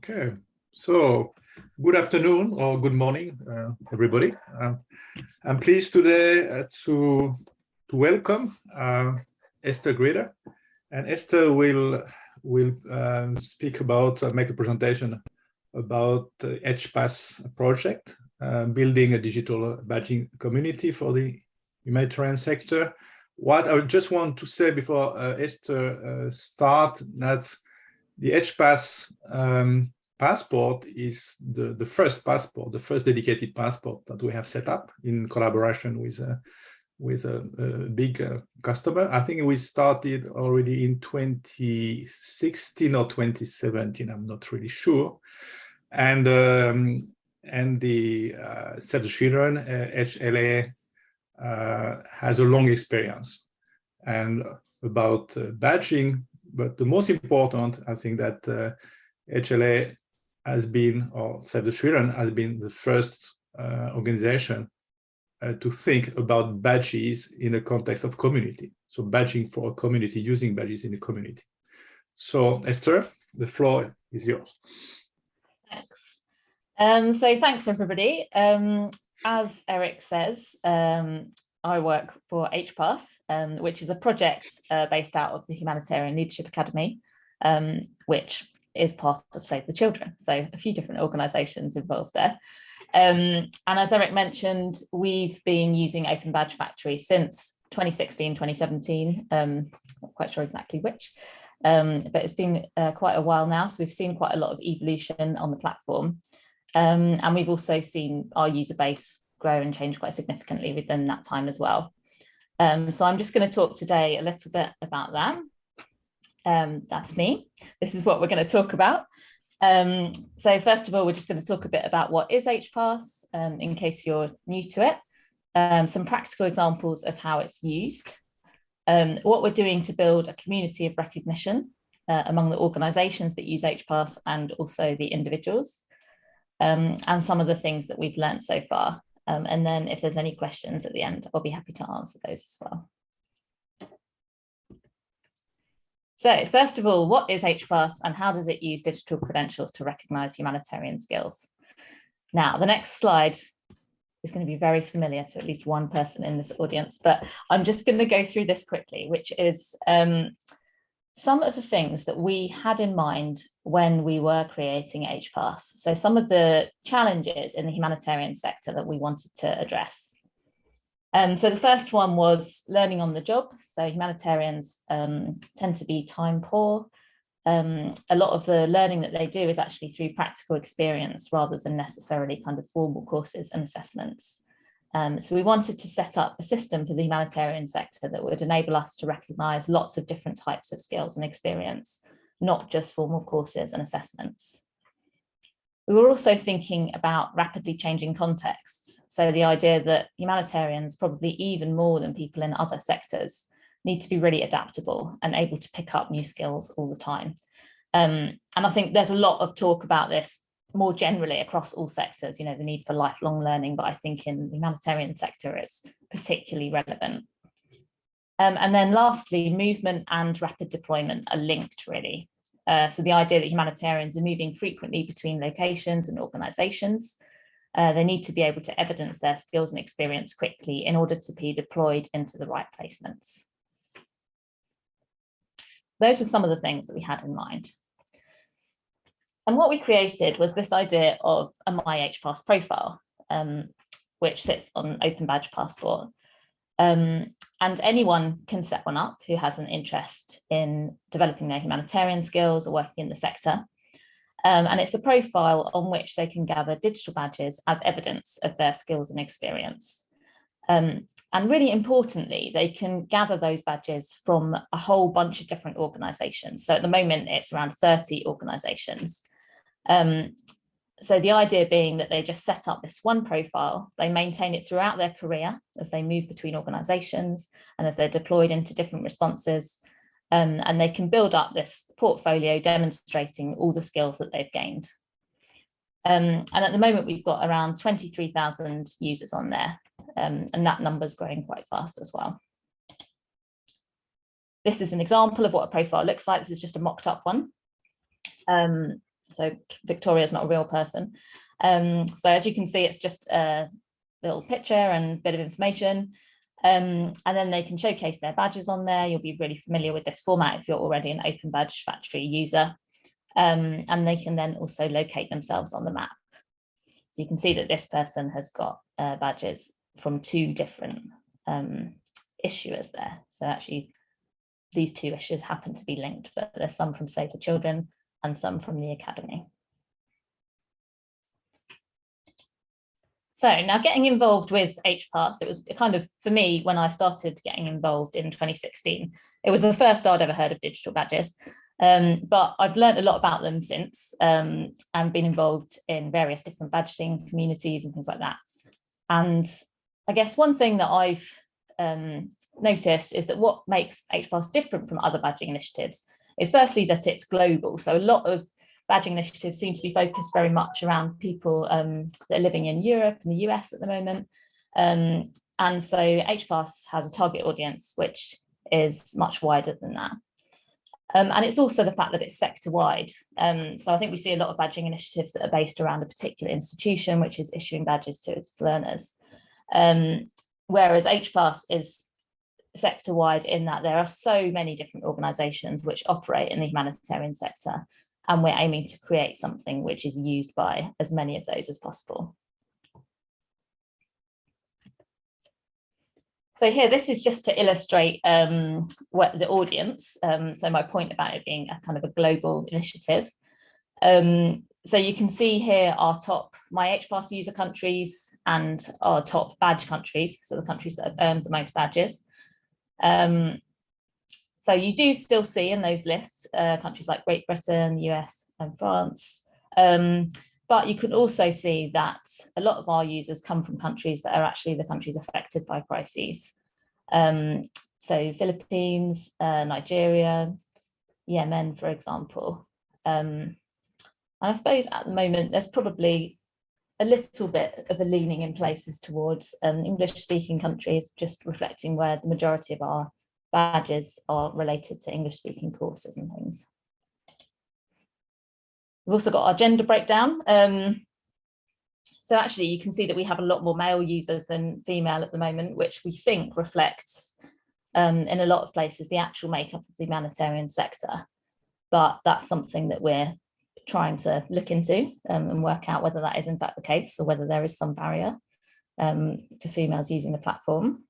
Okay, so good afternoon or good morning, everybody. I'm pleased today to welcome Esther Grieder, and Esther will speak about make a presentation about the HPass project, building a digital badging community for the humanitarian sector. What I just want to say before Esther start that the HPass passport is the first passport, the first dedicated passport that we have set up in collaboration with a big customer. I think we started already in 2016 or 2017. I'm not really sure. And the Save the Children, HLA, has a long experience and about badging. But the most important, I think that HLA has been, or Save the Children has been the first organization to think about badges in the context of community. So badging for a community, using badges in a community. So Esther, the floor is yours. Thanks. So thanks everybody. As Eric says, I work for HPass, which is a project based out of the Humanitarian Leadership Academy, which is part of Save the Children. So a few different organisations involved there. And as Eric mentioned, we've been using Open Badge Factory since 2016, 2017, not quite sure exactly which, but it's been quite a while now. So we've seen quite a lot of evolution on the platform. And we've also seen our user base grow and change quite significantly within that time as well. So I'm just going to talk today a little bit about that. That's me. This is what we're going to talk about. So first of all, we're just going to talk a bit about what is HPass, in case you're new to it, some practical examples of how it's used, what we're doing to build a community of recognition among the organisations that use HPass and also the individuals, and some of the things that we've learned so far. And then if there's any questions at the end, I'll be happy to answer those as well. So first of all, what is HPass and how does it use digital credentials to recognise humanitarian skills? Now, the next slide is going to be very familiar to at least one person in this audience, but I'm just going to go through this quickly, which is some of the things that we had in mind when we were creating HPass. So some of the challenges in the humanitarian sector that we wanted to address. So the first one was learning on the job. So humanitarians tend to be time poor. A lot of the learning that they do is actually through practical experience rather than necessarily kind of formal courses and assessments. So we wanted to set up a system for the humanitarian sector that would enable us to recognise lots of different types of skills and experience, not just formal courses and assessments. We were also thinking about rapidly changing contexts. So the idea that humanitarians, probably even more than people in other sectors, need to be really adaptable and able to pick up new skills all the time. And I think there's a lot of talk about this more generally across all sectors, you know, the need for lifelong learning, but I think in the humanitarian sector, it's particularly relevant. And then lastly, movement and rapid deployment are linked really. So the idea that humanitarians are moving frequently between locations and organisations, they need to be able to evidence their skills and experience quickly in order to be deployed into the right placements. Those were some of the things that we had in mind. And what we created was this idea of a myHPass profile, which sits on Open Badge Passport. And anyone can set one up who has an interest in developing their humanitarian skills or working in the sector. And it's a profile on which they can gather digital badges as evidence of their skills and experience. And really importantly, they can gather those badges from a whole bunch of different organisations. So at the moment, it's around 30 organisations. So the idea being that they just set up this one profile, they maintain it throughout their career as they move between organisations and as they're deployed into different responses, and they can build up this portfolio demonstrating all the skills that they've gained. And at the moment, we've got around 23,000 users on there, and that number's growing quite fast as well. This is an example of what a profile looks like. This is just a mocked up one. So Victoria is not a real person. So as you can see, it's just a little picture and a bit of information. And then they can showcase their badges on there. You'll be really familiar with this format if you're already an Open Badge Factory user. And they can then also locate themselves on the map. So you can see that this person has got badges from 2 different issuers there. So actually, these 2 issues happen to be linked, but there's some from Save the Children and some from the Academy. So now getting involved with HPass, it was kind of, for me, when I started getting involved in 2016, it was the first I'd ever heard of digital badges. But I've learned a lot about them since and been involved in various different badging communities and things like that. And I guess one thing that I've noticed is that what makes HPass different from other badging initiatives is firstly that it's global. So a lot of badging initiatives seem to be focused very much around people that are living in Europe and the US at the moment. And so HPass has a target audience, which is much wider than that. And it's also the fact that it's sector-wide. So I think we see a lot of badging initiatives that are based around a particular institution, which is issuing badges to its learners. Whereas HPass is sector-wide in that there are so many different organisations which operate in the humanitarian sector, and we're aiming to create something which is used by as many of those as possible. So here, this is just to illustrate what the audience. So my point about it being a kind of a global initiative. So you can see here our top myHPass user countries and our top badge countries, so the countries that have earned the most badges. So you do still see in those lists countries like Great Britain, US and France. But you can also see that a lot of our users come from countries that are actually the countries affected by crises. So Philippines, Nigeria, Yemen, for example. And I suppose at the moment, there's probably a little bit of a leaning in places towards English-speaking countries, just reflecting where the majority of our badges are related to English-speaking courses and things. We've also got our gender breakdown. So actually, you can see that we have a lot more male users than female at the moment, which we think reflects, in a lot of places, the actual makeup of the humanitarian sector. But that's something that we're trying to look into and work out whether that is in fact the case, or whether there is some barrier to females using the platform.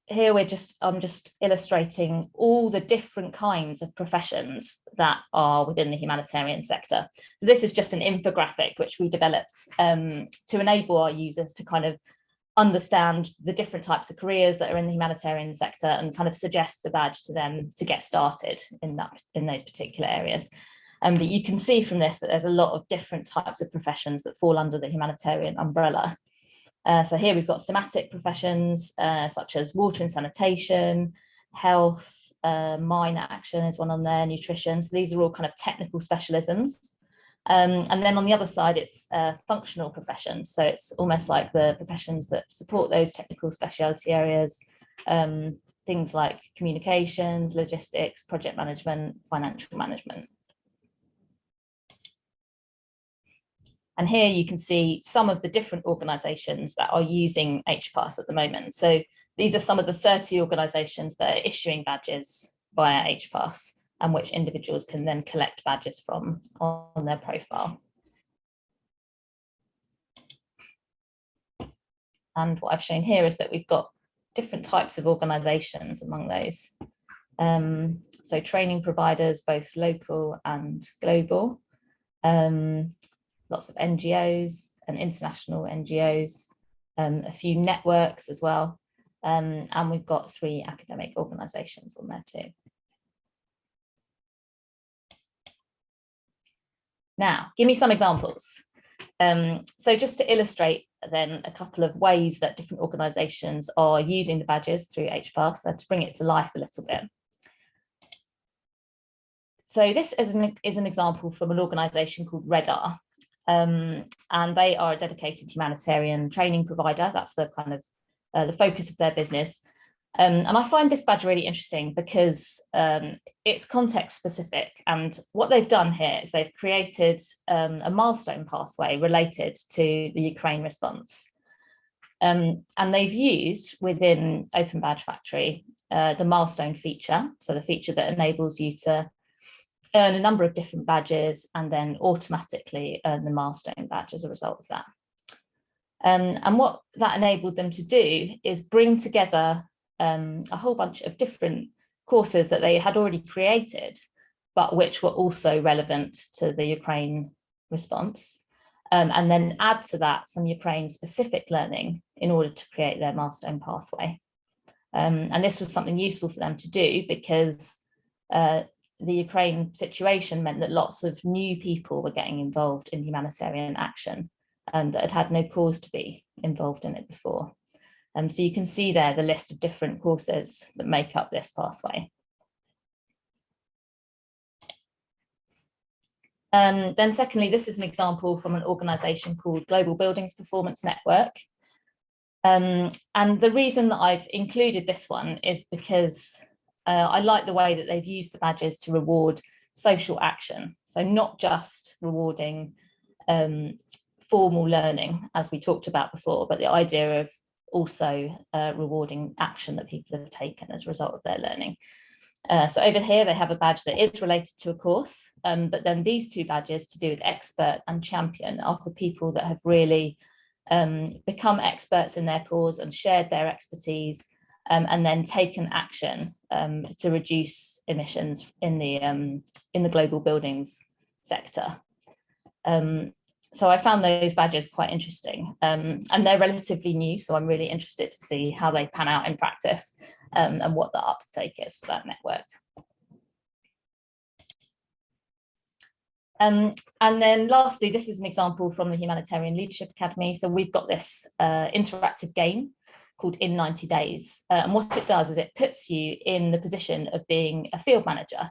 Here I'm just illustrating all the different kinds of professions that are within the humanitarian sector. So this is just an infographic which we developed to enable our users to kind of understand the different types of careers that are in the humanitarian sector and kind of suggest a badge to them to get started in those particular areas. But you can see from this that there's a lot of different types of professions that fall under the humanitarian umbrella. So here we've got thematic professions such as water and sanitation, health, mine action is one on there, nutrition. So these are all kind of technical specialisms. And then on the other side, it's functional professions. So it's almost like the professions that support those technical speciality areas, things like communications, logistics, project management, financial management. And here you can see some of the different organisations that are using HPass at the moment. So these are some of the 30 organisations that are issuing badges via HPass, and which individuals can then collect badges from on their profile. And what I've shown here is that we've got different types of organisations among those. So training providers, both local and global. Lots of NGOs and international NGOs, a few networks as well, and we've got 3 academic organisations on there too. Now, give me some examples. So just to illustrate then a couple of ways that different organisations are using the badges through HPass, to bring it to life a little bit. So this is an example from an organisation called RedR. And they are a dedicated humanitarian training provider. That's the kind of the focus of their business. And I find this badge really interesting because it's context specific. And what they've done here is they've created a milestone pathway related to the Ukraine response. And they've used within Open Badge Factory the milestone feature, so the feature that enables you to earn a number of different badges and then automatically earn the milestone badge as a result of that. And what that enabled them to do is bring together a whole bunch of different courses that they had already created, but which were also relevant to the Ukraine response, and then add to that some Ukraine-specific learning in order to create their milestone pathway. And this was something useful for them to do because the Ukraine situation meant that lots of new people were getting involved in humanitarian action that had had no cause to be involved in it before. So you can see there the list of different courses that make up this pathway. Then secondly, this is an example from an organisation called Global Buildings Performance Network. And the reason that I've included this one is because I like the way that they've used the badges to reward social action. So not just rewarding formal learning, as we talked about before, but the idea of also rewarding action that people have taken as a result of their learning. So over here, they have a badge that is related to a course, but then these two badges to do with expert and champion are for people that have really become experts in their cause and shared their expertise and then taken action to reduce emissions in the global buildings sector. So I found those badges quite interesting, and they're relatively new, so I'm really interested to see how they pan out in practice and what the uptake is for that network. And then lastly, this is an example from the Humanitarian Leadership Academy. So we've got this interactive game called In 90 Days. And what it does is it puts you in the position of being a field manager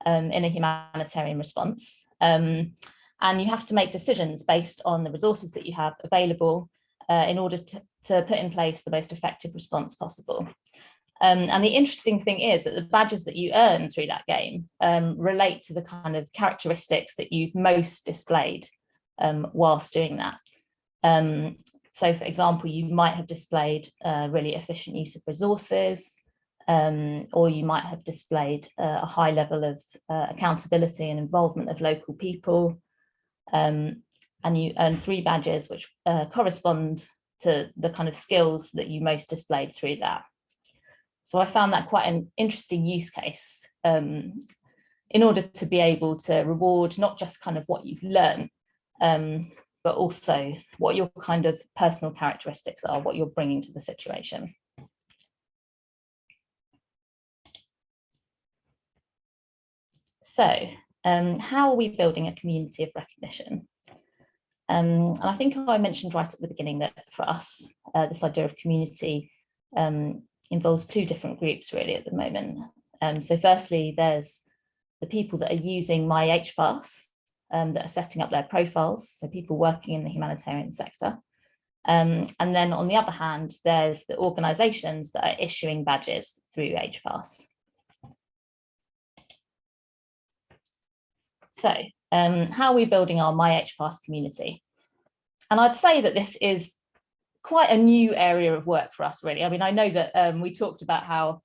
in a humanitarian response. And you have to make decisions based on the resources that you have available in order to put in place the most effective response possible. And the interesting thing is that the badges that you earn through that game relate to the kind of characteristics that you've most displayed whilst doing that. So for example, you might have displayed really efficient use of resources, or you might have displayed a high level of accountability and involvement of local people. And you earn 3 badges which correspond to the kind of skills that you most displayed through that. So I found that quite an interesting use case in order to be able to reward not just kind of what you've learned, but also what your kind of personal characteristics are, what you're bringing to the situation. So how are we building a community of recognition? And I think I mentioned right at the beginning that for us, this idea of community involves 2 different groups really at the moment. So firstly, there's the people that are using myHPass, that are setting up their profiles, so people working in the humanitarian sector. And then on the other hand, there's the organisations that are issuing badges through HPass. So how are we building our myHPass community? And I'd say that this is quite a new area of work for us, really. I mean, I know that we talked about how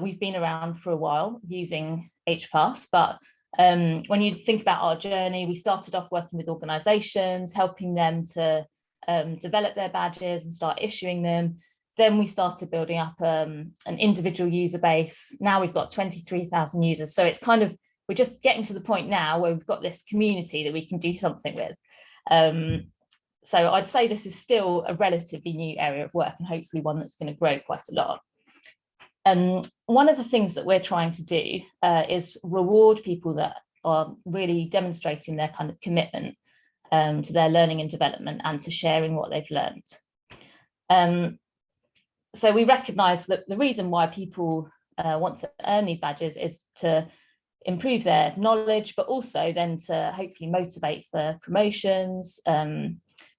we've been around for a while using HPass, but when you think about our journey, we started off working with organisations, helping them to develop their badges and start issuing them. Then we started building up an individual user base. Now we've got 23,000 users. So it's kind of, we're just getting to the point now where we've got this community that we can do something with. So I'd say this is still a relatively new area of work and hopefully one that's going to grow quite a lot. One of the things that we're trying to do is reward people that are really demonstrating their kind of commitment to their learning and development and to sharing what they've learned. So we recognise that the reason why people want to earn these badges is to improve their knowledge, but also then to hopefully motivate for promotions,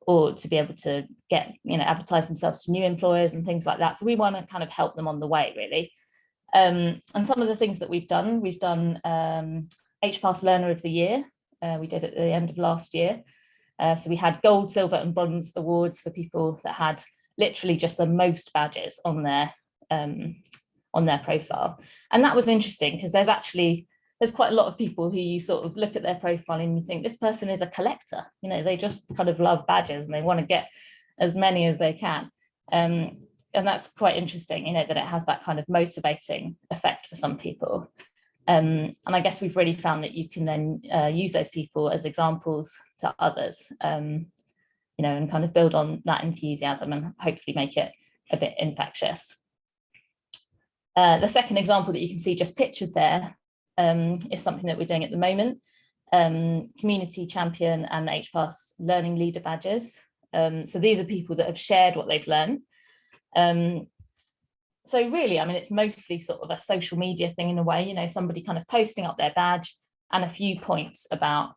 or to be able to get, advertise themselves to new employers and things like that. So we want to kind of help them on the way, really. And some of the things that we've done HPass Learner of the Year. We did at the end of last year. So we had gold, silver and bronze awards for people that had literally just the most badges on their profile. And that was interesting because there's quite a lot of people who you sort of look at their profile and you think this person is a collector. They just kind of love badges and they want to get as many as they can. And that's quite interesting, that it has that kind of motivating effect for some people. And I guess we've really found that you can then use those people as examples to others, and kind of build on that enthusiasm and hopefully make it a bit infectious. The second example that you can see just pictured there is something that we're doing at the moment, Community Champion and HPass Learning Leader badges. So these are people that have shared what they've learned. So really, it's mostly sort of a social media thing in a way, somebody kind of posting up their badge and a few points about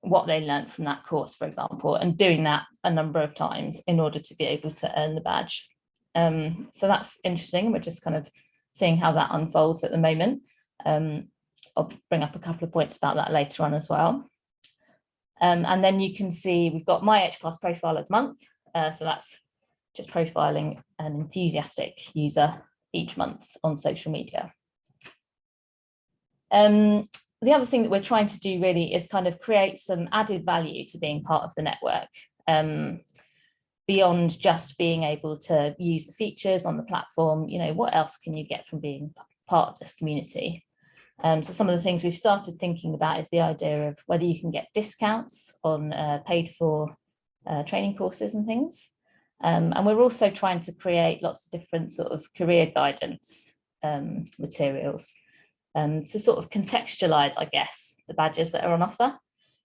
what they learned from that course, for example, and doing that a number of times in order to be able to earn the badge. So that's interesting. We're just kind of seeing how that unfolds at the moment. I'll bring up a couple of points about that later on as well. And then you can see we've got myHPass profile of the month. So that's just profiling an enthusiastic user each month on social media. The other thing that we're trying to do really is kind of create some added value to being part of the network, beyond just being able to use the features on the platform. What else can you get from being part of this community? So some of the things we've started thinking about is the idea of whether you can get discounts on paid for training courses and things. And we're also trying to create lots of different sort of career guidance materials to sort of contextualize, I guess, the badges that are on offer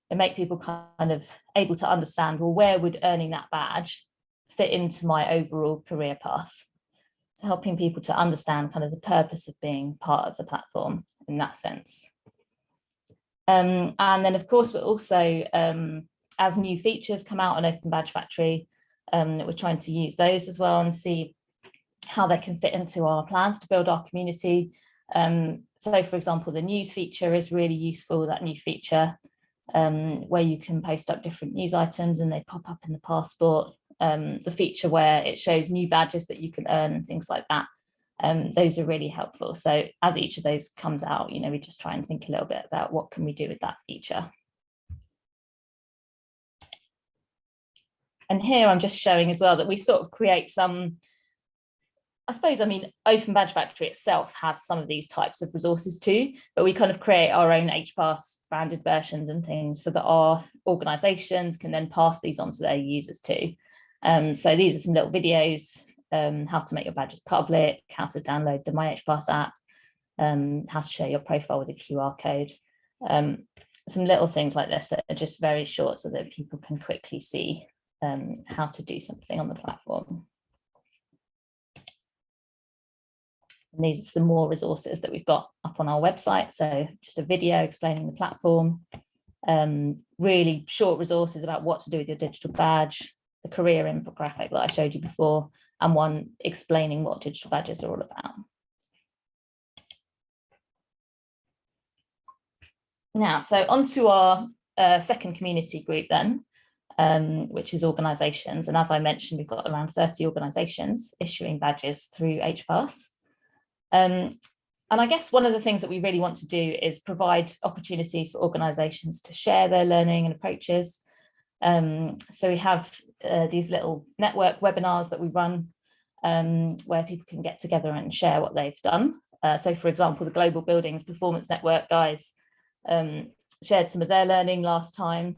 and make people kind of able to understand, well, where would earning that badge fit into my overall career path? So helping people to understand kind of the purpose of being part of the platform in that sense. And then, of course, we're also, as new features come out on Open Badge Factory, we're trying to use those as well and see how they can fit into our plans to build our community. So, for example, the news feature is really useful, that new feature where you can post up different news items and they pop up in the passport. The feature where it shows new badges that you can earn and things like that. Those are really helpful. So as each of those comes out, we just try and think a little bit about what can we do with that feature. And here I'm just showing as well that we sort of create some, I suppose, Open Badge Factory itself has some of these types of resources too, but we kind of create our own HPass branded versions and things so that our organizations can then pass these on to their users too. So these are some little videos, how to make your badges public, how to download the myHPass app, how to share your profile with a QR code. Some little things like this that are just very short so that people can quickly see how to do something on the platform. And these are some more resources that we've got up on our website. So just a video explaining the platform, really short resources about what to do with your digital badge, the career infographic that I showed you before, and one explaining what digital badges are all about. Now, so onto our second community group then, which is organisations. And as I mentioned, we've got around 30 organisations issuing badges through HPass. And I guess one of the things that we really want to do is provide opportunities for organisations to share their learning and approaches. So we have these little network webinars that we run where people can get together and share what they've done. So for example, the Global Buildings Performance Network guys shared some of their learning last time.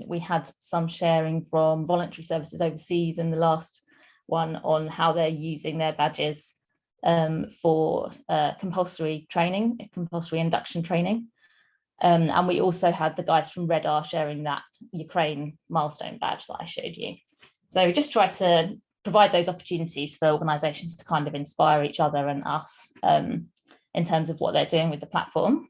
We had some sharing from voluntary services overseas in the last one on how they're using their badges for compulsory training, compulsory induction training. And we also had the guys from RedR sharing that Ukraine milestone badge that I showed you. So we just try to provide those opportunities for organisations to kind of inspire each other and us in terms of what they're doing with the platform.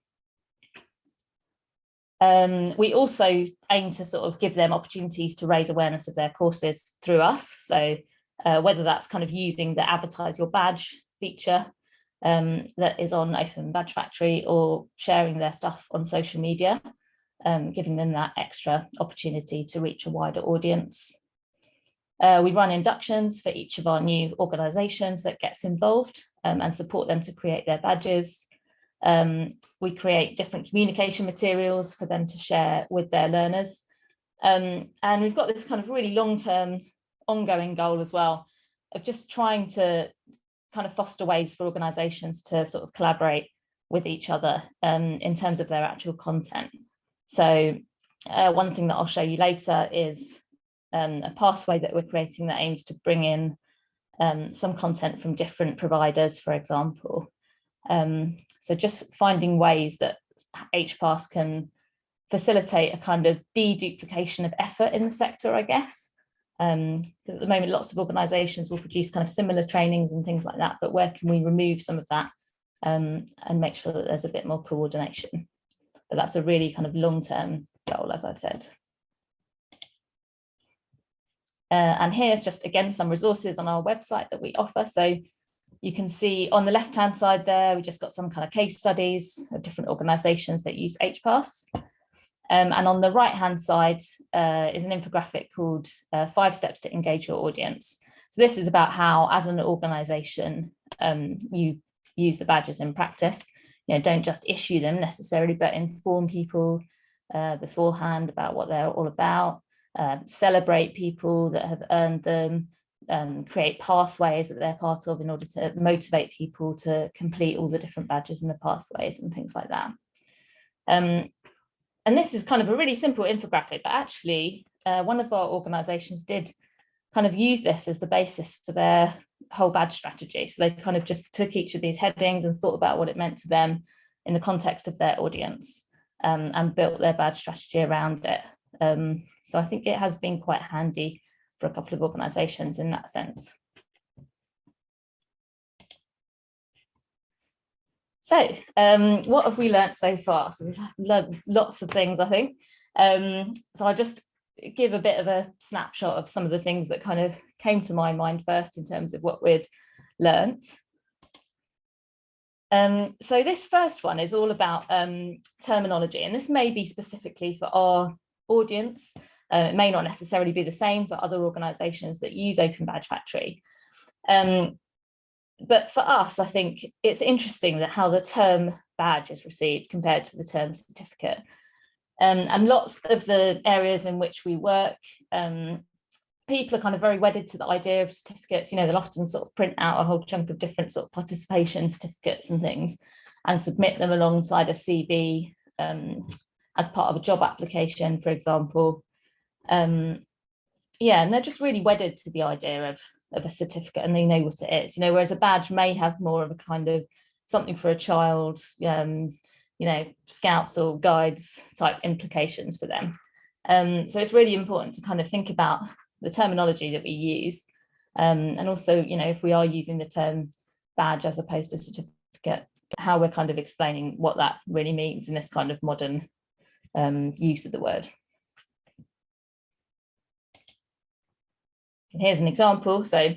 We also aim to sort of give them opportunities to raise awareness of their courses through us. So whether that's kind of using the advertise your badge feature that is on Open Badge Factory, or sharing their stuff on social media, giving them that extra opportunity to reach a wider audience. We run inductions for each of our new organisations that gets involved and support them to create their badges. We create different communication materials for them to share with their learners. And we've got this kind of really long-term ongoing goal as well of just trying to kind of foster ways for organisations to sort of collaborate with each other in terms of their actual content. So one thing that I'll show you later is a pathway that we're creating that aims to bring in some content from different providers, for example. So just finding ways that HPass can facilitate a kind of deduplication of effort in the sector, I guess. Because at the moment, lots of organisations will produce kind of similar trainings and things like that, but where can we remove some of that and make sure that there's a bit more coordination? But that's a really kind of long-term goal, as I said. And here's just, again, some resources on our website that we offer. So you can see on the left-hand side there, we just got some kind of case studies of different organisations that use HPass. And on the right-hand side is an infographic called 5 Steps to Engage Your Audience. So this is about how, as an organisation, you use the badges in practice. You know, don't just issue them necessarily, but inform people beforehand about what they're all about. Celebrate people that have earned them, create pathways that they're part of in order to motivate people to complete all the different badges and the pathways and things like that. And this is kind of a really simple infographic, but actually one of our organisations did kind of use this as the basis for their whole badge strategy. So they kind of just took each of these headings and thought about what it meant to them in the context of their audience, and built their badge strategy around it. So I think it has been quite handy for a couple of organisations in that sense. So what have we learnt so far? So we've learned lots of things, I think. So I'll just give a bit of a snapshot of some of the things that kind of came to my mind first in terms of what we'd learnt. So this first one is all about terminology, and this may be specifically for our audience. It may not necessarily be the same for other organisations that use Open Badge Factory. But for us, I think it's interesting that how the term badge is received compared to the term certificate. And lots of the areas in which we work, people are kind of very wedded to the idea of certificates. You know, they'll often sort of print out a whole chunk of different sort of participation certificates and things and submit them alongside a CV as part of a job application, for example. Yeah, and they're just really wedded to the idea of a certificate, and they know what it is, you know, whereas a badge may have more of a kind of something for a child, you know, scouts or guides type implications for them. So it's really important to kind of think about the terminology that we use, and also, you know, if we are using the term badge as opposed to certificate, how we're kind of explaining what that really means in this kind of modern use of the word. And here's an example. So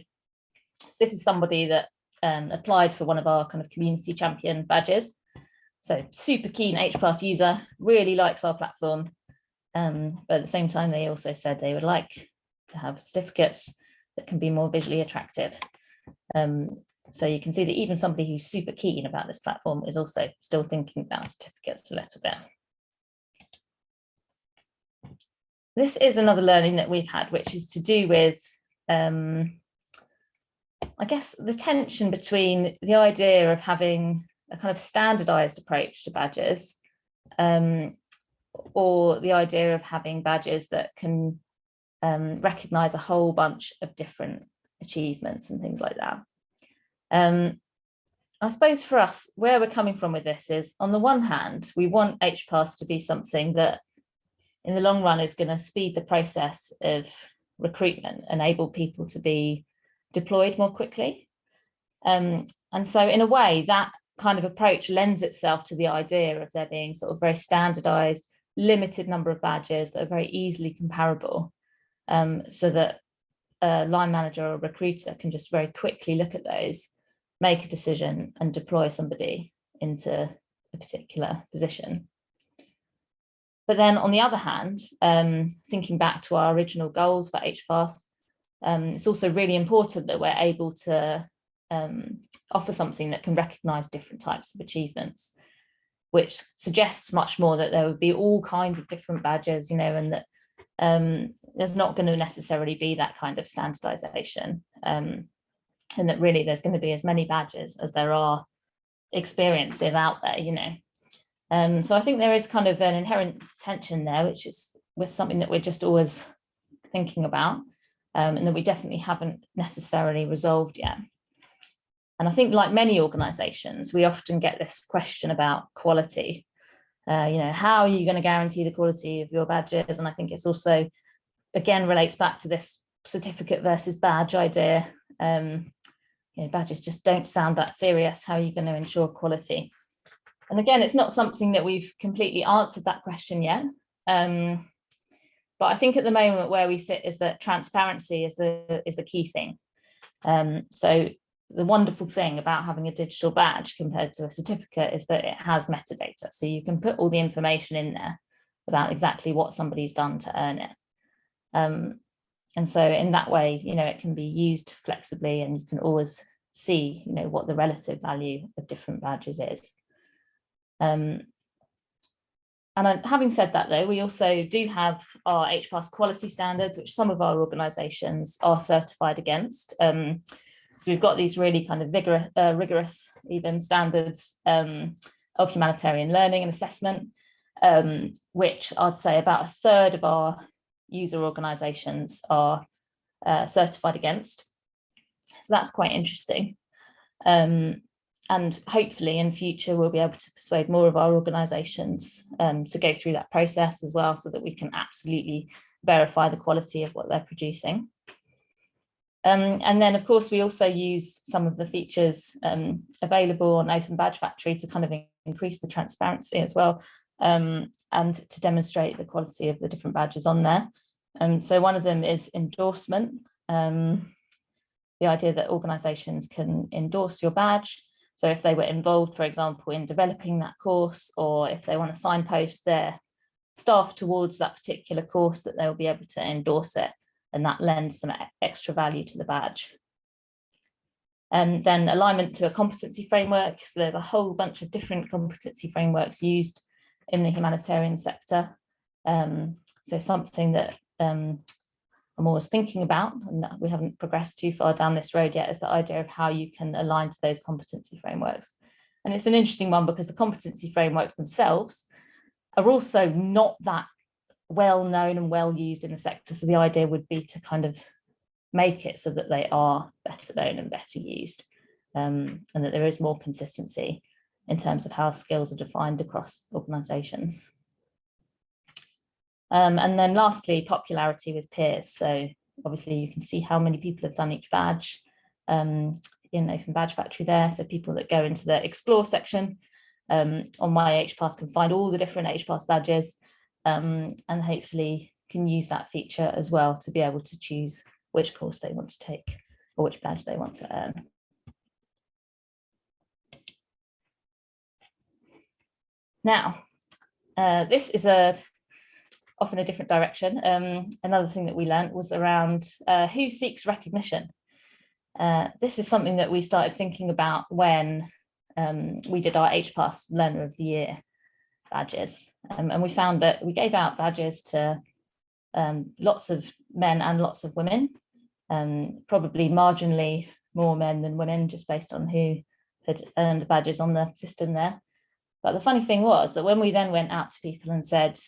this is somebody that applied for one of our kind of community champion badges. So super keen HPass user, really likes our platform. But at the same time, they also said they would like to have certificates that can be more visually attractive. So you can see that even somebody who's super keen about this platform is also still thinking about certificates a little bit. This is another learning that we've had, which is to do with, I guess, the tension between the idea of having a kind of standardized approach to badges, or the idea of having badges that can recognize a whole bunch of different achievements and things like that. I suppose for us, where we're coming from with this is, on the one hand, we want HPass to be something that in the long run is going to speed the process of recruitment, enable people to be deployed more quickly. And so in a way, that kind of approach lends itself to the idea of there being sort of very standardized, limited number of badges that are very easily comparable, so that a line manager or a recruiter can just very quickly look at those, make a decision and deploy somebody into a particular position. But then on the other hand, thinking back to our original goals for HPass, it's also really important that we're able to offer something that can recognise different types of achievements, which suggests much more that there would be all kinds of different badges, and that there's not going to necessarily be that kind of standardization, and that really there's going to be as many badges as there are experiences out there, So I think there is kind of an inherent tension there, which is with something that we're just always thinking about, and that we definitely haven't necessarily resolved yet. And I think, like many organizations, we often get this question about quality. How are you going to guarantee the quality of your badges? And I think it's also, again, relates back to this certificate versus badge idea. Badges just don't sound that serious. How are you going to ensure quality? And again, it's not something that we've completely answered that question yet. But I think at the moment where we sit is that transparency is the key thing. So the wonderful thing about having a digital badge compared to a certificate is that it has metadata. So you can put all the information in there about exactly what somebody's done to earn it. And so in that way, it can be used flexibly, and you can always see, what the relative value of different badges is. And having said that, though, we also do have our HPass quality standards, which some of our organisations are certified against. So we've got these really kind of rigorous even standards of humanitarian learning and assessment, which I'd say about a third of our user organisations are certified against. So that's quite interesting. And hopefully in future, we'll be able to persuade more of our organisations to go through that process as well, so that we can absolutely verify the quality of what they're producing. And then, of course, we also use some of the features available on Open Badge Factory to kind of increase the transparency as well, and to demonstrate the quality of the different badges on there. So one of them is endorsement, the idea that organisations can endorse your badge. So if they were involved, for example, in developing that course, or if they want to signpost their staff towards that particular course, that they'll be able to endorse it, and that lends some extra value to the badge. And then alignment to a competency framework. So there's a whole bunch of different competency frameworks used in the humanitarian sector. So something that I'm always thinking about, and we haven't progressed too far down this road yet, is the idea of how you can align to those competency frameworks. And it's an interesting one because the competency frameworks themselves are also not that well known and well used in the sector. So the idea would be to kind of make it so that they are better known and better used, and that there is more consistency in terms of how skills are defined across organisations. And then lastly, popularity with peers. So obviously you can see how many people have done each badge in Open Badge Factory there. So people that go into the Explore section on myHPass can find all the different HPass badges, and hopefully can use that feature as well to be able to choose which course they want to take or which badge they want to earn. Now, this is often a different direction. Another thing that we learned was around who seeks recognition. This is something that we started thinking about when we did our HPass Learner of the Year badges. And we found that we gave out badges to lots of men and lots of women, probably marginally more men than women, just based on who had earned badges on the system there. But the funny thing was that when we then went out to people and said,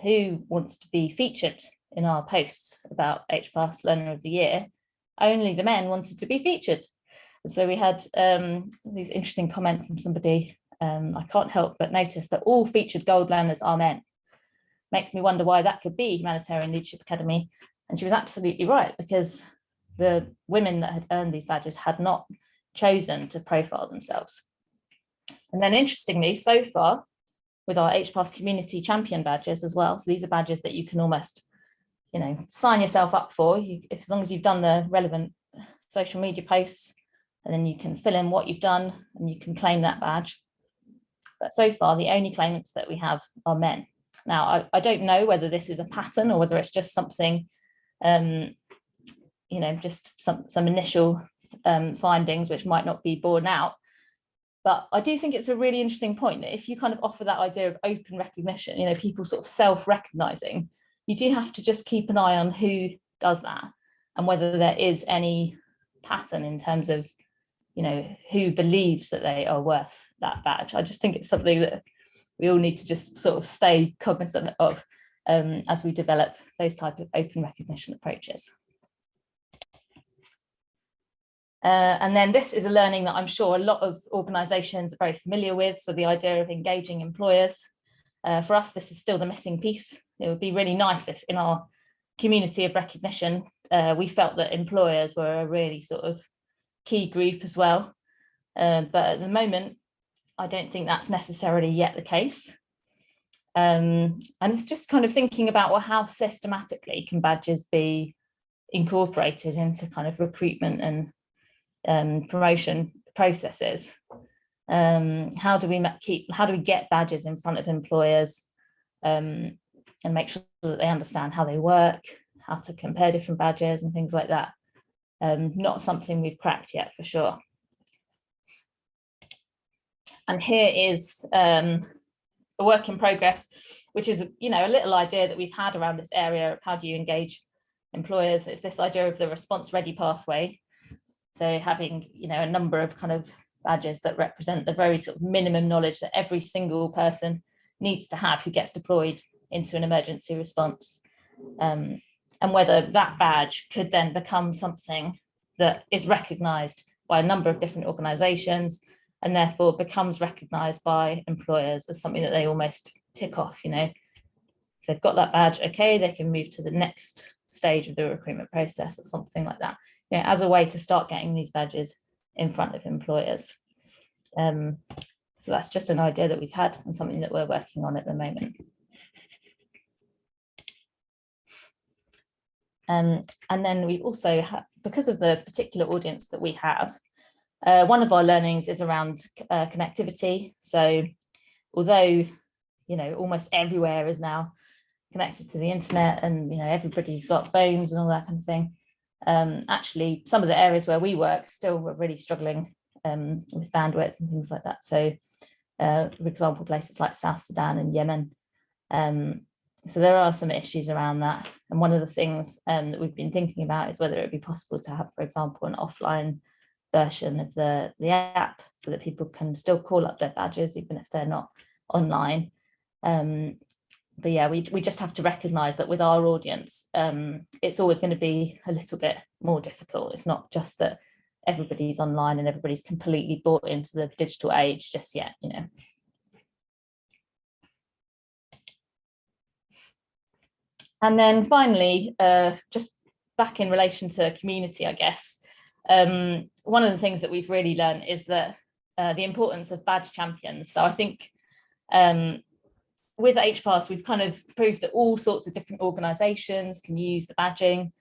who wants to be featured in our posts about HPass Learner of the Year, only the men wanted to be featured. And so we had these interesting comment from somebody. I can't help but notice that all featured gold learners are men. Makes me wonder why that could be Humanitarian Leadership Academy. And she was absolutely right, because the women that had earned these badges had not chosen to profile themselves. And then interestingly, so far, with our HPass community champion badges as well. So these are badges that you can almost, sign yourself up for, as long as you've done the relevant social media posts, and then you can fill in what you've done and you can claim that badge. But so far, the only claimants that we have are men. Now, I don't know whether this is a pattern or whether it's just something, just some initial findings which might not be borne out. But I do think it's a really interesting point that if you kind of offer that idea of open recognition, people sort of self-recognizing, you do have to just keep an eye on who does that and whether there is any pattern in terms of, who believes that they are worth that badge. I just think it's something that we all need to just sort of stay cognizant of as we develop those type of open recognition approaches. And then this is a learning that I'm sure a lot of organisations are very familiar with. So the idea of engaging employers. For us, this is still the missing piece. It would be really nice if in our community of recognition, we felt that employers were a really sort of key group as well. But at the moment, I don't think that's necessarily yet the case. And it's just kind of thinking about, well, how systematically can badges be incorporated into kind of recruitment and promotion processes? How do we get badges in front of employers and make sure that they understand how they work, how to compare different badges and things like that? Not something we've cracked yet for sure. And here is a work in progress, which is a little idea that we've had around this area of how do you engage employers. It's this idea of the response ready pathway. So having a number of kind of badges that represent the very sort of minimum knowledge that every single person needs to have who gets deployed into an emergency response, and whether that badge could then become something that is recognised by a number of different organisations and therefore becomes recognised by employers as something that they almost tick off. If they've got that badge, okay, they can move to the next stage of the recruitment process or something like that, as a way to start getting these badges in front of employers. So that's just an idea that we've had and something that we're working on at the moment. And then we also have, because of the particular audience that we have, one of our learnings is around connectivity. So although, almost everywhere is now connected to the internet and, everybody's got phones and all that kind of thing, actually, some of the areas where we work still were really struggling with bandwidth and things like that. So, for example, places like South Sudan and Yemen. So there are some issues around that. And one of the things that we've been thinking about is whether it would be possible to have, for example, an offline version of the app so that people can still call up their badges even if they're not online. But yeah, we just have to recognise that with our audience, it's always going to be a little bit more difficult. It's not just that everybody's online and everybody's completely bought into the digital age just yet, And then finally, just back in relation to community, I guess, one of the things that we've really learned is that the importance of badge champions. So I think with HPass, we've kind of proved that all sorts of different organisations can use the badging,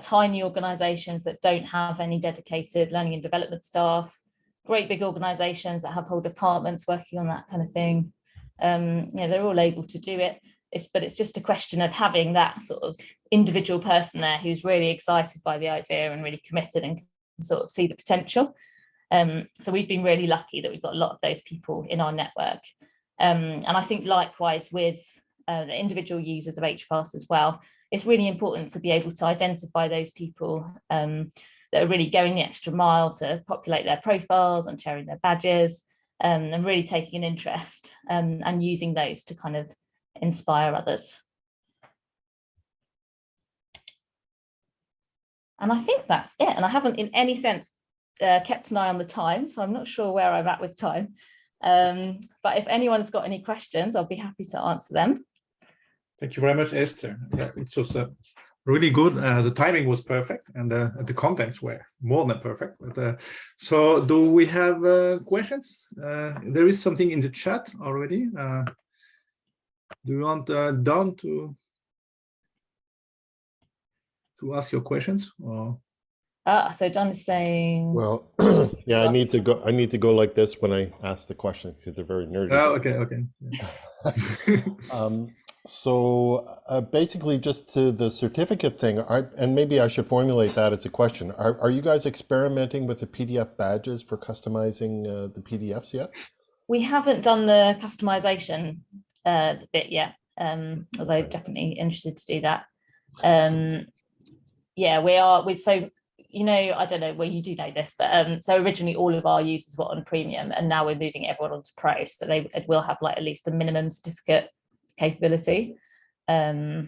tiny organisations that don't have any dedicated learning and development staff, great big organisations that have whole departments working on that kind of thing. They're all able to do it. But it's just a question of having that sort of individual person there who's really excited by the idea and really committed and can sort of see the potential. So we've been really lucky that we've got a lot of those people in our network. And I think likewise with the individual users of HPass as well, it's really important to be able to identify those people that are really going the extra mile to populate their profiles and sharing their badges, and really taking an interest and using those to kind of inspire others. And I think that's it. And I haven't in any sense kept an eye on the time, so I'm not sure where I'm at with time. But if anyone's got any questions, I'll be happy to answer them. Thank you very much, Esther. Yeah, it was really good. The timing was perfect, and the contents were more than perfect. But, so do we have questions? There is something in the chat already. Do you want Don to ask your questions? Or? So Don is saying. Well, yeah, I need to go. I need to go like this when I ask the questions because they're very nerdy. Oh, okay. So basically, just to the certificate thing, and maybe I should formulate that as a question. Are you guys experimenting with the PDF badges for customizing the PDFs yet? We haven't done the customization bit yet, although definitely interested to do that. Yeah, we are. So, you know, I don't know, well, you do know this, but so originally all of our users were on premium, and now we're moving everyone onto pro, so they will have like at least a minimum certificate capability. Yeah.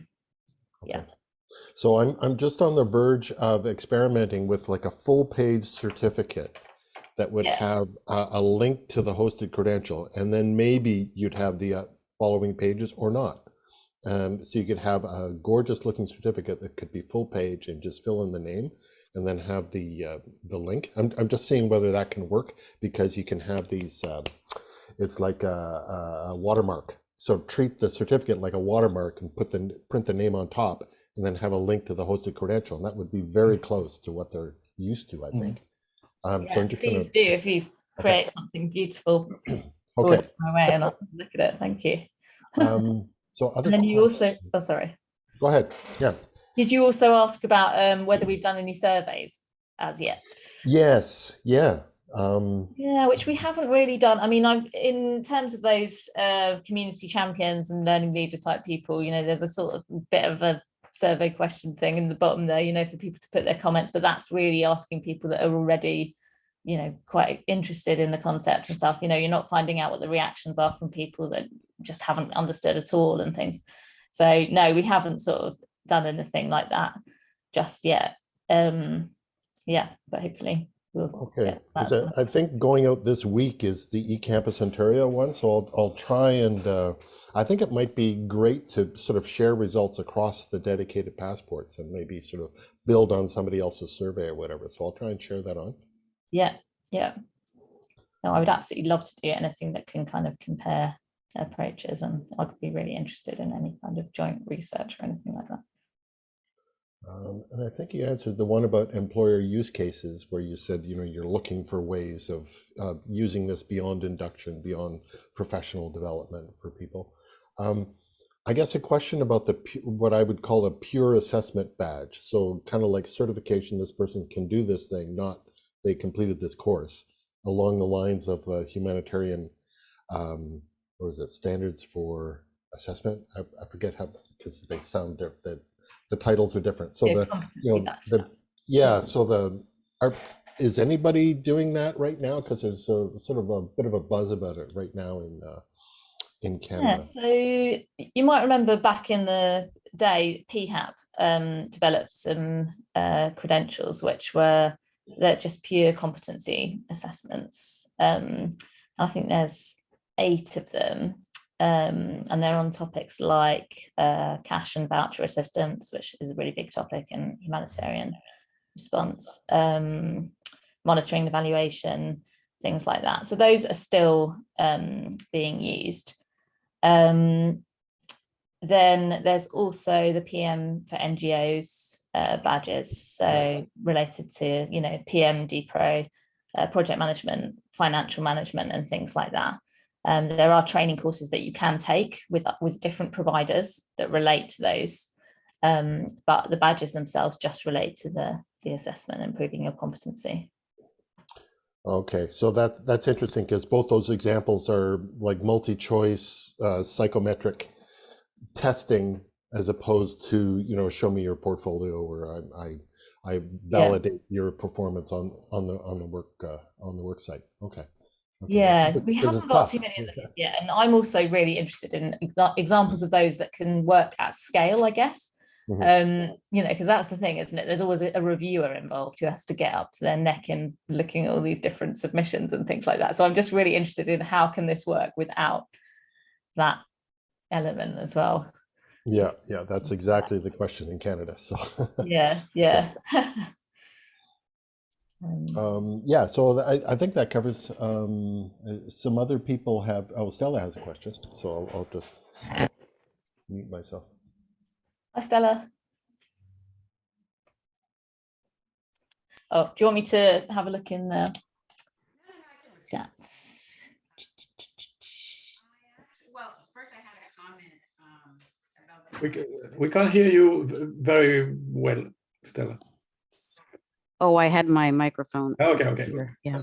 So I'm just on the verge of experimenting with like a full page certificate that would have a link to the hosted credential, and then maybe you'd have the following pages or not. So you could have a gorgeous looking certificate that could be full page and just fill in the name and then have the link. I'm just seeing whether that can work, because you can have these, it's like a watermark. So treat the certificate like a watermark and print the name on top and then have a link to the hosted credential. And that would be very close to what they're used to, I think. So please do, if you create something beautiful. Okay. My way and I'll look at it. Thank you. So other and then you also, oh, sorry. Go ahead. Yeah. Did you also ask about whether we've done any surveys as yet? Yes. Yeah. Yeah, which we haven't really done. I mean, in terms of those community champions and learning leader type people, you know, there's a sort of bit of a survey question thing in the bottom there, you know, for people to put their comments, but that's really asking people that are already, you know, quite interested in the concept and stuff. You know, you're not finding out what the reactions are from people that just haven't understood at all and things. So no, we haven't sort of done anything like that just yet. Yeah, but hopefully we'll get that. I think going out this week is the eCampus Ontario one, so I'll try and I think it might be great to sort of share results across the dedicated passports and maybe sort of build on somebody else's survey or whatever. So I'll try and share that on. Yeah. No, I would absolutely love to do anything that can kind of compare approaches, and I'd be really interested in any kind of joint research or anything like that. And I think you answered the one about employer use cases, where you said, you know, you're looking for ways of using this beyond induction, beyond professional development for people. I guess a question about what I would call a pure assessment badge. So kind of like certification, this person can do this thing, not they completed this course, along the lines of humanitarian, what is it, standards for assessment? I forget how, because they sound different. The titles are different. So is anybody doing that right now? Because there's a sort of a bit of a buzz about it right now in Canada. Yeah, so you might remember back in the day, PHAP developed some credentials they're just pure competency assessments. I think there's 8 of them. And they're on topics like cash and voucher assistance, which is a really big topic in humanitarian response, monitoring evaluation, things like that. So those are still being used. Then there's also the PM for NGOs badges, so related to, you know, PM, DPRO, project management, financial management, and things like that. There are training courses that you can take with different providers that relate to those, but the badges themselves just relate to the assessment and proving your competency. Okay, so that's interesting, because both those examples are like multi-choice psychometric testing, as opposed to, you know, show me your portfolio, or I validate your performance on the work site. Okay. Yeah, we haven't got too many of those yet, and I'm also really interested in examples of those that can work at scale, I guess. Mm-hmm. You know, because that's the thing, isn't it? There's always a reviewer involved who has to get up to their neck in looking at all these different submissions and things like that. So I'm just really interested in how can this work without that element as well. Yeah, that's exactly the question in Canada. So yeah. So I think that covers. Some other people have. Oh, Stella has a question, so I'll just. mute myself. Hi, Stella. Oh, do you want me to have a look in the chats? Well, first I had a comment about We can't hear you very well, Stella. Oh, I had my microphone. Okay. Here. Yeah.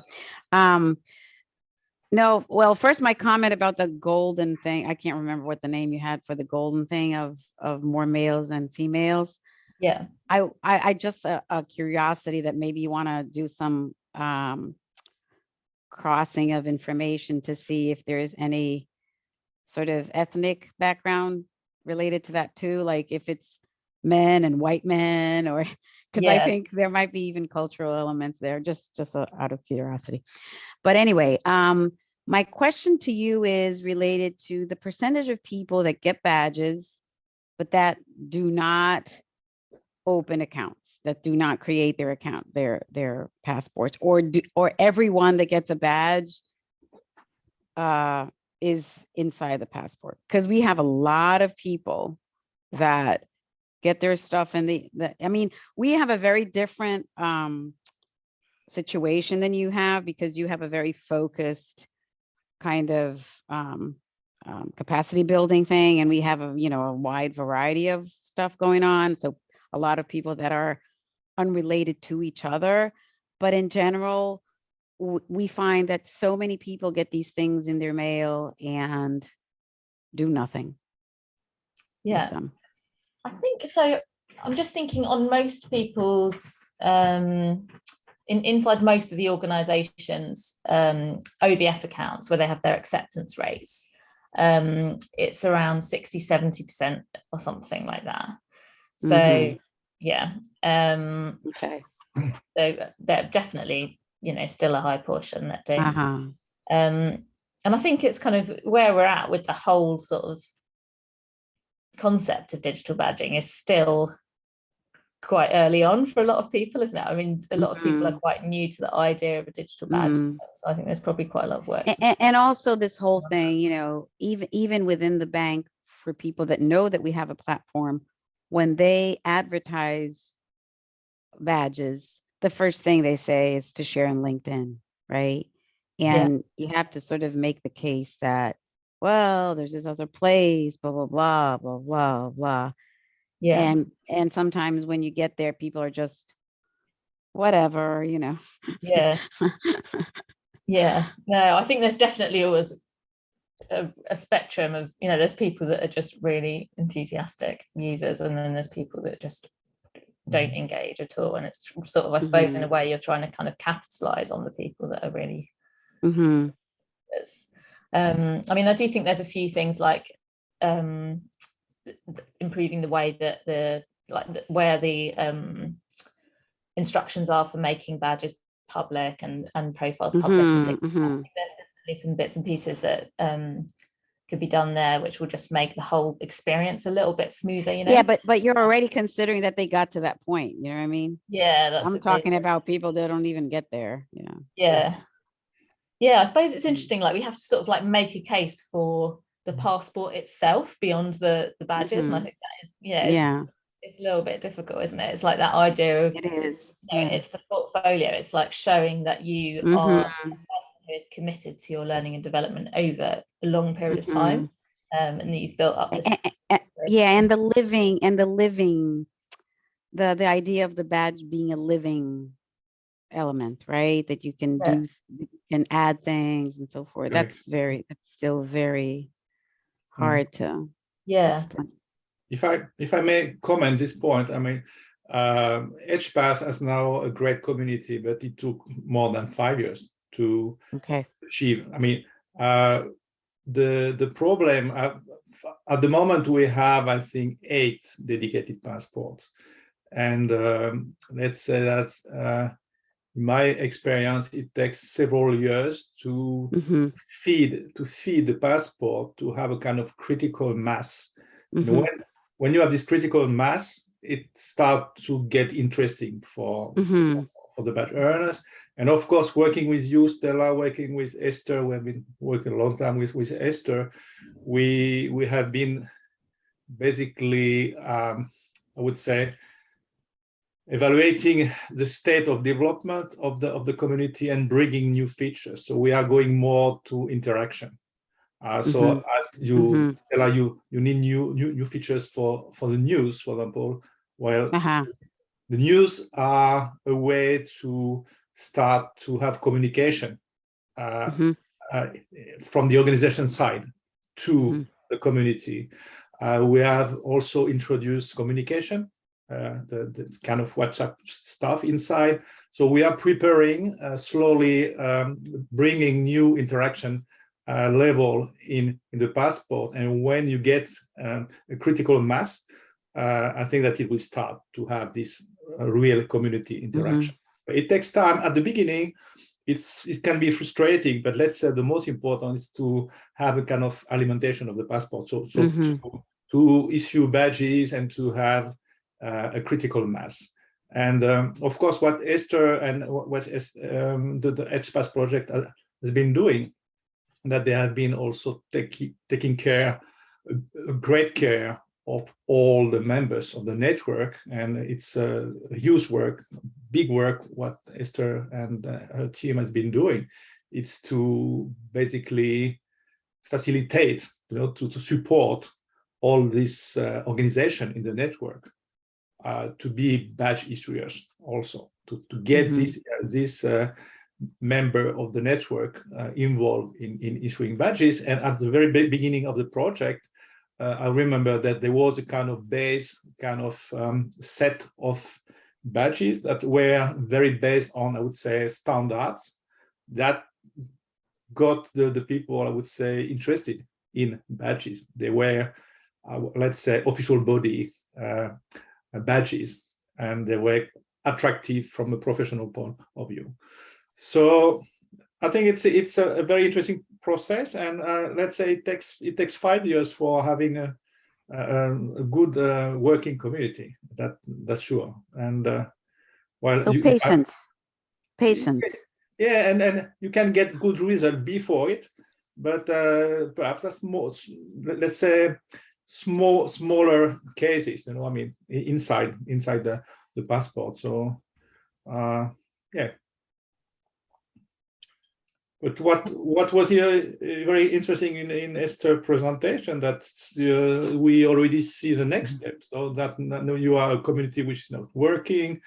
No, well, first my comment about the golden thing. I can't remember what the name you had for the golden thing of more males and females. Yeah. I just a curiosity that maybe you want to do some crossing of information to see if there's any sort of ethnic background related to that too, like if it's men and white men, or because I think there might be even cultural elements there, just out of curiosity. But anyway, my question to you is related to the percentage of people that get badges, but that do not open accounts, that do not create their account, their passports, or everyone that gets a badge is inside the passport. Because we have a lot of people that get their stuff in I mean, we have a very different situation than you have, because you have a very focused kind of capacity building thing, and we have a wide variety of stuff going on. So a lot of people that are unrelated to each other, but in general, we find that so many people get these things in their mail and do nothing. Yeah, I think so. I'm just thinking on most people's inside most of the organizations OBF accounts where they have their acceptance rates, it's around 60-70% or something like that. So yeah, okay, so they're definitely still a high portion that don't. And I think it's kind of where we're at with the whole sort of concept of digital badging is still quite early on for a lot of people, isn't it? I mean, a lot of people are quite new to the idea of a digital badge. So I think there's probably quite a lot of work. And also this whole thing, even within the bank, for people that know that we have a platform, when they advertise badges, the first thing they say is to share on LinkedIn, right? And you have to sort of make the case that, well, there's this other place, blah, blah, blah, blah, blah, blah. Yeah. And sometimes when you get there, people are just whatever, Yeah. Yeah. No, I think there's definitely always a spectrum of, there's people that are just really enthusiastic users, and then there's people that just don't engage at all. And it's sort of, I suppose, in a way, you're trying to kind of capitalize on the people that are really I mean, I do think there's a few things like improving the way that where the instructions are for making badges public and profiles public. And things. There's definitely some bits and pieces that could be done there, which will just make the whole experience a little bit smoother, Yeah, but you're already considering that they got to that point, you know what I mean? Yeah, that's I'm talking about people that don't even get there, Yeah, I suppose it's interesting, like we have to sort of like make a case for the passport itself beyond the badges. And I think that is, it's a little bit difficult, isn't it? It's like that idea of, it is. It's the portfolio. It's like showing that you are a person who is committed to your learning and development over a long period of time, and that you've built up this. And the idea of the badge being a living element, right? That you can you can add things and so forth. That's still very hard to explain. If I may comment this point, I mean, HPass has now a great community, but it took more than 5 years to achieve. I mean, the problem at the moment we have, I think, 8 dedicated passports, and let's say that in my experience, it takes several years to feed the passport to have a kind of critical mass. When you have this critical mass, it starts to get interesting for the badge earners. And of course, working with you, Stella, working with Esther, we've been working a long time with Esther. We have been basically, I would say, evaluating the state of development of the community and bringing new features. So we are going more to interaction. So as you tell you need new features for the news, for example. Well, the news are a way to start to have communication from the organization side to the community. We have also introduced communication, the kind of WhatsApp stuff inside. So we are preparing slowly, bringing new interaction level in the passport. And when you get a critical mass, I think that it will start to have this real community interaction. It takes time at the beginning. It can be frustrating, but let's say the most important is to have a kind of alimentation of the passport. So to issue badges and to have a critical mass. And of course, what Esther and what the HPass project has been doing, that they have been also taking care, great care of all the members of the network. And it's a huge work, big work, what Esther and her team has been doing. It's to basically facilitate, to support all this organization in the network, to be badge issuers also, to get this member of the network involved in issuing badges. And at the very beginning of the project, I remember that there was a kind of base, set of badges that were very based on, I would say, standards that got the people, I would say, interested in badges. They were, let's say, official body badges, and they were attractive from a professional point of view. So I think it's a very interesting process, and let's say it takes 5 years for having a good working community. That's sure. And well, so patience. Yeah, and you can get good result before it, but perhaps that's more, let's say, smaller cases. I mean, inside the passport. So yeah. But what was very interesting in Esther's presentation, that we already see the next step. So that you are a community which is not working.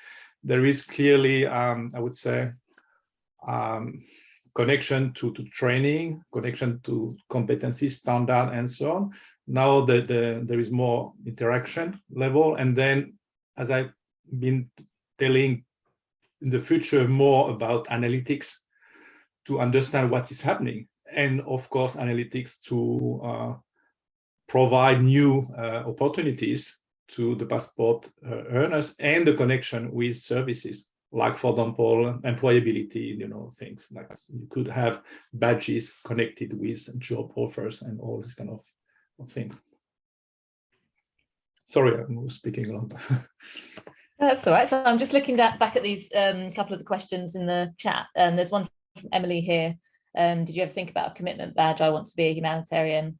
There is clearly, I would say, connection to training, connection to competencies, standard, and so on. Now there is more interaction level, and then, as I've been telling, in the future more about analytics, to understand what is happening, and of course analytics to provide new opportunities to the passport earners, and the connection with services, like, for example, employability, things like you could have badges connected with job offers and all this kind of things. Sorry, I'm speaking a lot. That's all right. So I'm just looking back at these couple of the questions in the chat. There's one from Emily here. Did you ever think about a commitment badge? I want to be a humanitarian.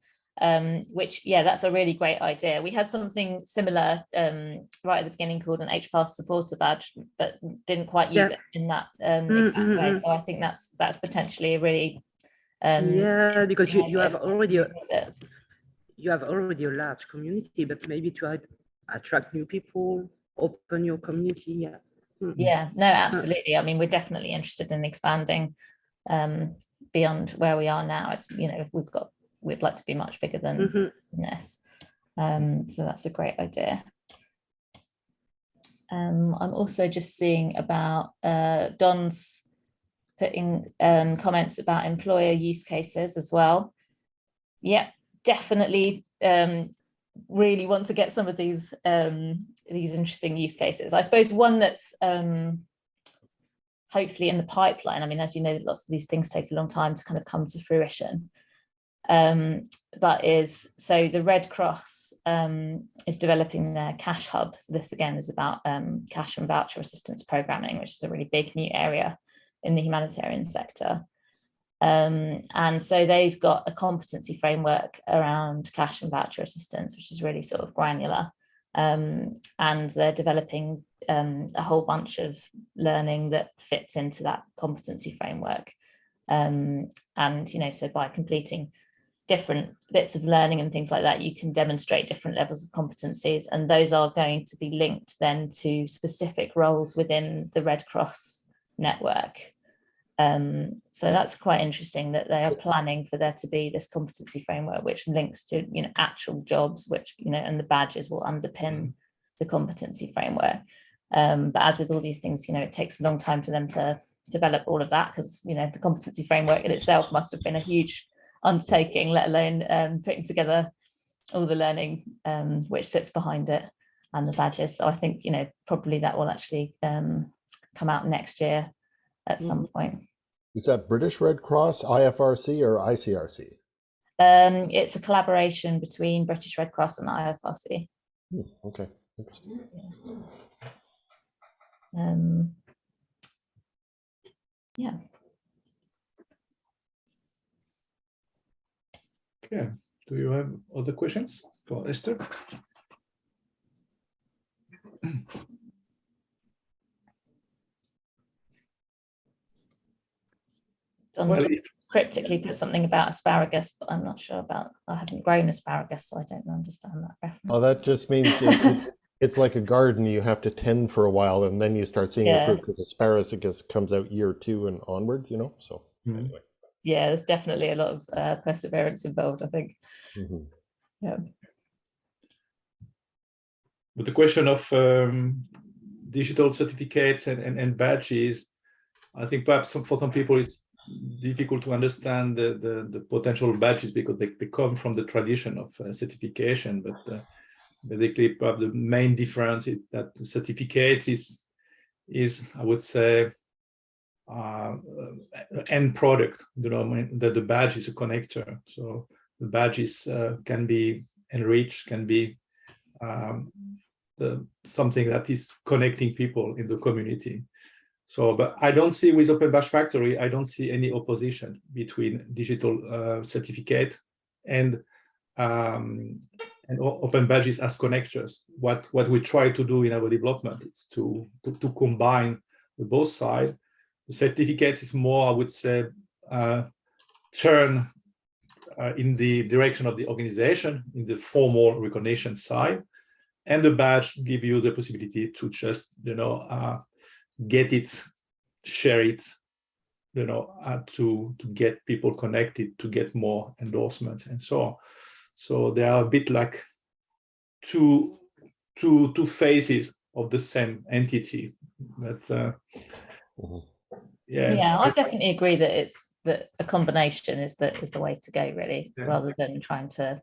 Which, yeah, that's a really great idea. We had something similar right at the beginning called an HPass supporter badge, but didn't quite use it in that exact way. So I think that's potentially a really because you have already a large community, but maybe to attract new people, open your community. Yeah, no, absolutely. I mean, we're definitely interested in expanding beyond where we are now. It's, we'd like to be much bigger than this. So that's a great idea. I'm also just seeing about Don's putting comments about employer use cases as well. Yeah, definitely really want to get some of these interesting use cases. I suppose one that's hopefully in the pipeline. I mean, as you know, lots of these things take a long time to kind of come to fruition. But the Red Cross is developing their cash hub. So this again is about cash and voucher assistance programming, which is a really big new area in the humanitarian sector. And so they've got a competency framework around cash and voucher assistance, which is really sort of granular. And they're developing a whole bunch of learning that fits into that competency framework. And, so by completing different bits of learning and things like that, you can demonstrate different levels of competencies, and those are going to be linked then to specific roles within the Red Cross network. So that's quite interesting that they are planning for there to be this competency framework which links to actual jobs, which and the badges will underpin the competency framework. But as with all these things, it takes a long time for them to develop all of that, because the competency framework in itself must have been a huge undertaking, let alone putting together all the learning which sits behind it and the badges. So I think probably that will actually come out next year at some point. Is that British Red Cross, IFRC, or ICRC? It's a collaboration between British Red Cross and IFRC. Okay, interesting. Yeah. Okay. Do you have other questions for Esther? Well, cryptically put something about asparagus, but I'm not sure about, I haven't grown asparagus, so I don't understand that reference. Oh, that just means it's like a garden. You have to tend for a while, and then you start seeing the fruit, because asparagus comes out year 2 and onward, so anyway. Yeah, there's definitely a lot of perseverance involved, I think. Yeah. But the question of digital certificates and badges, I think perhaps for some people it's difficult to understand the potential badges, because they come from the tradition of certification. But basically, perhaps the main difference is that the certificate is I would say end product. That the badge is a connector. So the badges can be enriched, can be something that is connecting people in the community. So, but I don't see with Open Badge Factory, I don't see any opposition between digital certificate and open badges as connectors. What we try to do in our development is to combine the both sides. The certificate is more, I would say, turn in the direction of the organization, in the formal recognition side, and the badge give you the possibility to just get it, share it, to get people connected, to get more endorsements and so on. So they are a bit like two faces of the same entity. But yeah, I definitely agree that a combination is the way to go, really, rather than trying to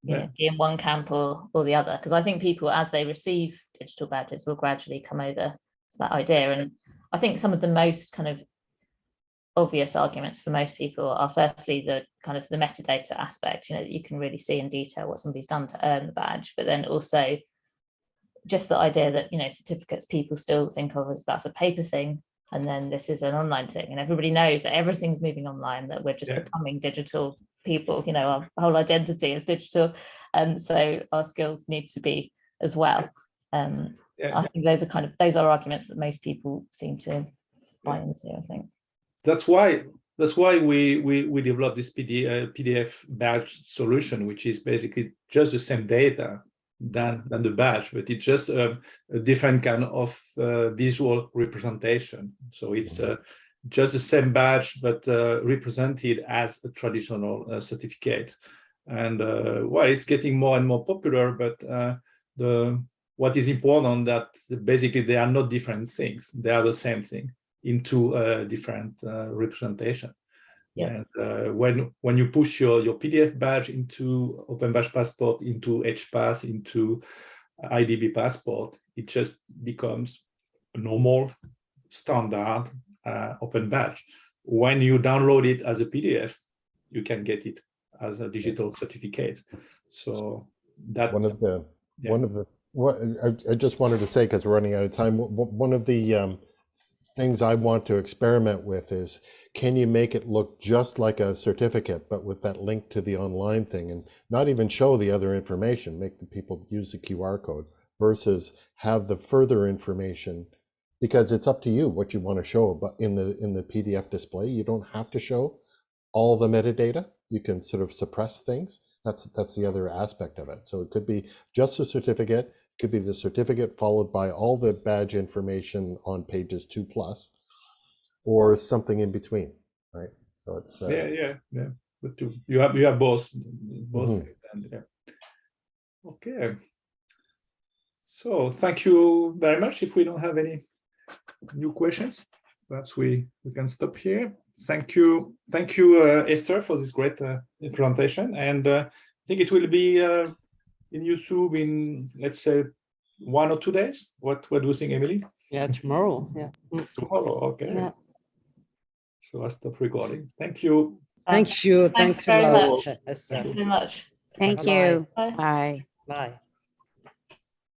be in one camp or the other. Because I think people, as they receive digital badges, will gradually come over that idea. And I think some of the most kind of obvious arguments for most people are firstly the kind of the metadata aspect, you can really see in detail what somebody's done to earn the badge, but then also just the idea that certificates people still think of as that's a paper thing, and then this is an online thing, and everybody knows that everything's moving online, that we're just becoming digital people, our whole identity is digital, and so our skills need to be as well. I think those are arguments that most people seem to buy into, I think. That's why we developed this PDF badge solution, which is basically just the same data than the badge, but it's just a different kind of visual representation. So it's just the same badge, but represented as a traditional certificate. And it's getting more and more popular, but what is important that basically they are not different things. They are the same thing into a different representation. And when you push your PDF badge into Open Badge Passport, into HPass, into IDB Passport, it just becomes a normal, standard Open Badge. When you download it as a PDF, you can get it as a digital certificate. So that what I just wanted to say, because we're running out of time, one of the things I want to experiment with is, can you make it look just like a certificate, but with that link to the online thing, and not even show the other information, make the people use the QR code versus have the further information, because it's up to you what you want to show. But in the PDF display, you don't have to show all the metadata. You can sort of suppress things. That's the other aspect of it. So it could be just a certificate, could be the certificate followed by all the badge information on pages 2+, or something in between, right? So it's yeah. But you have both Mhm. things, and, yeah. Okay. So thank you very much. If we don't have any new questions, perhaps we can stop here. Thank you, Esther, for this great presentation. And I think it will be in YouTube in, let's say, 1 or 2 days. What do you think, Emily? Yeah, tomorrow. Yeah. Tomorrow, okay. Yeah. So I'll stop recording. Thank you. Thank you. Thanks Thanks a very lot, much. Esther. Thanks so much. Thank Bye-bye. you. Bye. Bye. Bye.